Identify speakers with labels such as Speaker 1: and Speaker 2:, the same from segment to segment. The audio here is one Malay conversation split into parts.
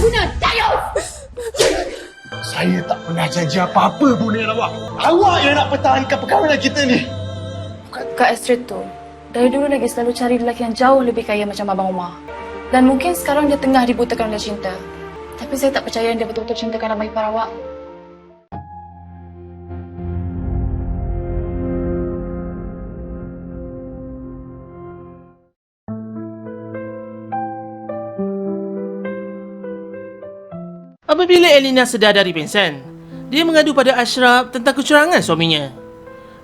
Speaker 1: guna, Dayus!
Speaker 2: Saya tak pernah janji apa-apa pun dengan awak. Awak yang nak pertahankan perkahwinan kita ni.
Speaker 3: Kak Astrid tu dari dulu lagi selalu cari lelaki yang jauh lebih kaya macam Abang Umar. Dan mungkin sekarang dia tengah dibutakan oleh cinta. Tapi saya tak percaya dia betul-betul cintakan abang ipar awak.
Speaker 4: Apabila Elina sedar dari pingsan, dia mengadu pada Ashraf tentang kecurangan suaminya.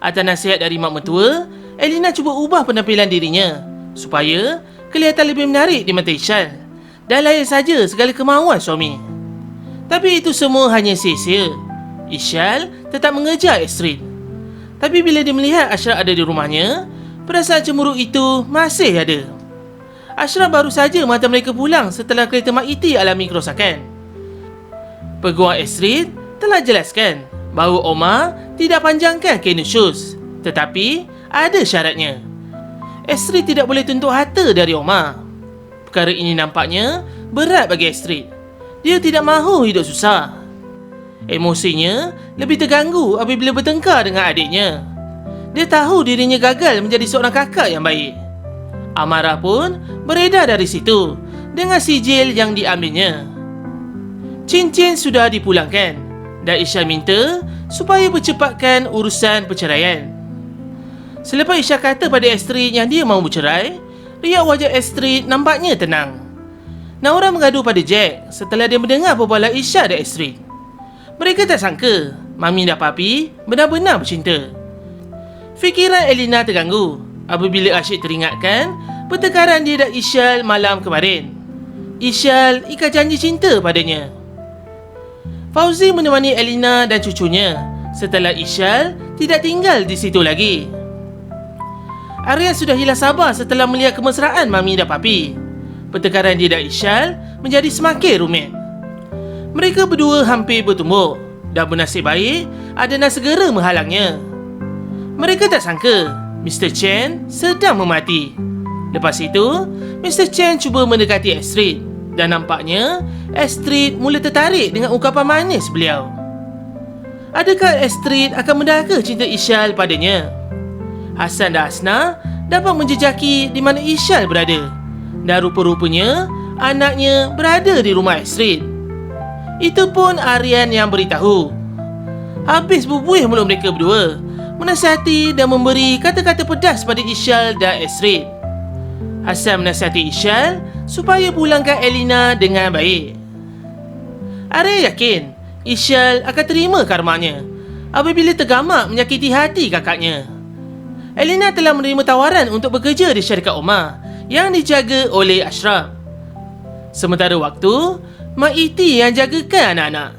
Speaker 4: Atas nasihat dari mak mentua, Elina cuba ubah penampilan dirinya supaya kelihatan lebih menarik di mata Ishal dan layan saja segala kemahuan suami. Tapi itu semua hanya sia-sia. Ishal tetap mengejar Astrid. Tapi bila dia melihat Ashraf ada di rumahnya, perasaan cemburu itu masih ada. Ashraf baru saja menghantar mereka pulang setelah kereta Mak Iti alami kerosakan. Peguam Astrid telah jelaskan bahawa Omar tidak panjangkan kena shoes, tetapi ada syaratnya. Astrid tidak boleh tuntut harta dari Omar. Perkara ini nampaknya berat bagi Astrid. Dia tidak mahu hidup susah. Emosinya lebih terganggu apabila bertengkar dengan adiknya. Dia tahu dirinya gagal menjadi seorang kakak yang baik. Amarah pun beredar dari situ dengan sijil yang diambilnya. Cincin sudah dipulangkan dan Ishal minta supaya percepatkan urusan perceraian. Selepas Ishal kata pada Astrid yang dia mahu bercerai, riak wajah Astrid nampaknya tenang. Naura mengadu pada Jack setelah dia mendengar perbualan Ishal dan Astrid. Mereka tak sangka Mami dan Papi benar-benar bercinta. Fikiran Elina terganggu apabila Asyik teringatkan pertengkaran dia dan Ishal malam kemarin. Ishal ikat janji cinta padanya. Fauzi menemani Elina dan cucunya setelah Ishal tidak tinggal di situ lagi. Aryan sudah hilang sabar setelah melihat kemesraan Mami dan Papi. Pertengkaran dia dan Ishal menjadi semakin rumit. Mereka berdua hampir bertumbuk dan bernasib baik Adnan segera menghalangnya. Mereka tak sangka Mr. Chen sedang memati. Lepas itu, Mr. Chen cuba mendekati Astrid dan nampaknya Astrid mula tertarik dengan ungkapan manis beliau. Adakah Astrid akan mendahaka cinta Ishal padanya? Hassan dan Hasna dapat menjejaki di mana Ishal berada dan rupa-rupanya anaknya berada di rumah Astrid. Itu pun Aryan yang beritahu. Habis berbuih mulut mereka berdua, menasihati dan memberi kata-kata pedas pada Ishal dan Astrid. Hassan menasihati Ishal supaya pulangkan Elina dengan baik. Arya yakin Ishal akan terima karmanya apabila tergamak menyakiti hati kakaknya. Elina telah menerima tawaran untuk bekerja di syarikat Omar yang dijaga oleh Ashraf. Sementara waktu, Mak Iti yang jagakan anak-anak.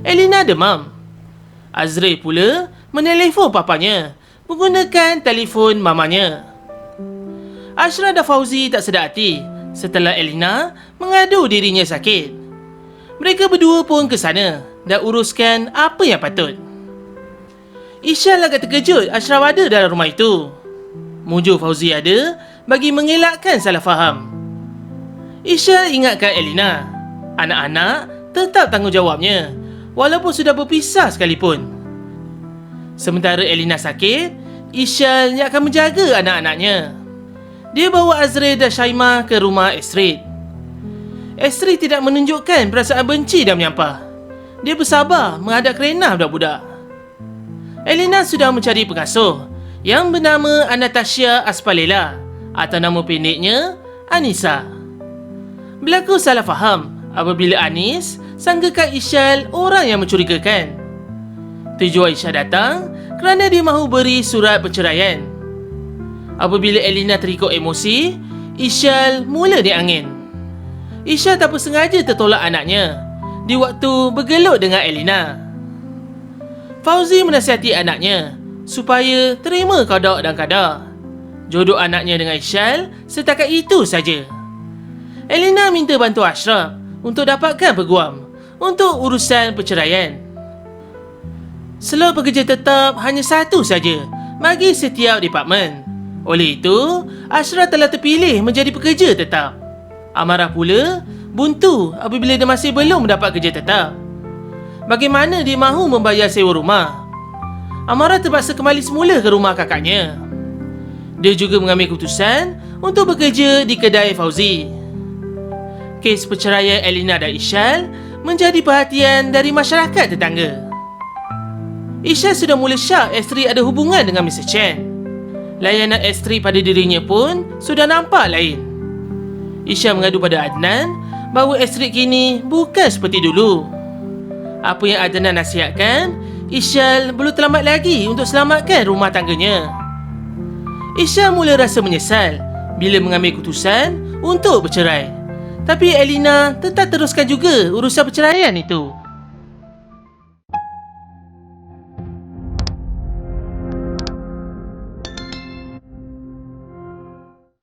Speaker 4: Elina demam. Azri pula menelefon papanya menggunakan telefon mamanya. Ashraf dan Fauzi tak sedar hati setelah Elina mengadu dirinya sakit. Mereka berdua pun ke sana dan uruskan apa yang patut. Ishal agak terkejut Ashraf ada dalam rumah itu. Mujur Fauzi ada bagi mengelakkan salah faham. Ishal ingatkan Elina, anak-anak tetap tanggungjawabnya walaupun sudah berpisah sekalipun. Sementara Elina sakit, Ishal yang akan menjaga anak-anaknya. Dia bawa Azri dan Syaimah ke rumah Astrid. Astrid tidak menunjukkan perasaan benci dan menyampah. Dia bersabar menghadap kerenah budak-budak. Elina sudah mencari pengasuh yang bernama Anastasia Aspalela atau nama pendeknya Anissa. Berlaku salah faham apabila Anis sangkakan Ishal orang yang mencurigakan. Tujuan Ishal datang kerana dia mahu beri surat perceraian. Apabila Elina terikut emosi, Ishal mula diangin. Ishal tak bersengaja tertolak anaknya di waktu bergelut dengan Elina. Fauzi menasihati anaknya supaya terima qada dan qadar. Jodoh anaknya dengan Ishal setakat itu saja. Elina minta bantu Ashraf untuk dapatkan peguam untuk urusan perceraian. Slot pekerja tetap hanya satu saja bagi setiap departmen. Oleh itu, Ashraf telah terpilih menjadi pekerja tetap. Amarah pula buntu apabila dia masih belum mendapat kerja tetap. Bagaimana dia mahu membayar sewa rumah? Amara terpaksa kembali semula ke rumah kakaknya. Dia juga mengambil keputusan untuk bekerja di kedai Fauzi. Kes perceraian Elina dan Ishal menjadi perhatian dari masyarakat tetangga. Ishal sudah mula syak isteri ada hubungan dengan Mr. Chen. Layanan isteri pada dirinya pun sudah nampak lain. Ishal mengadu pada Adnan bahawa isteri kini bukan seperti dulu. Apa yang Adnan nasihatkan, Ishal belum terlambat lagi untuk selamatkan rumah tangganya. Ishal mula rasa menyesal bila mengambil keputusan untuk bercerai. Tapi Elina tetap teruskan juga urusan perceraian itu.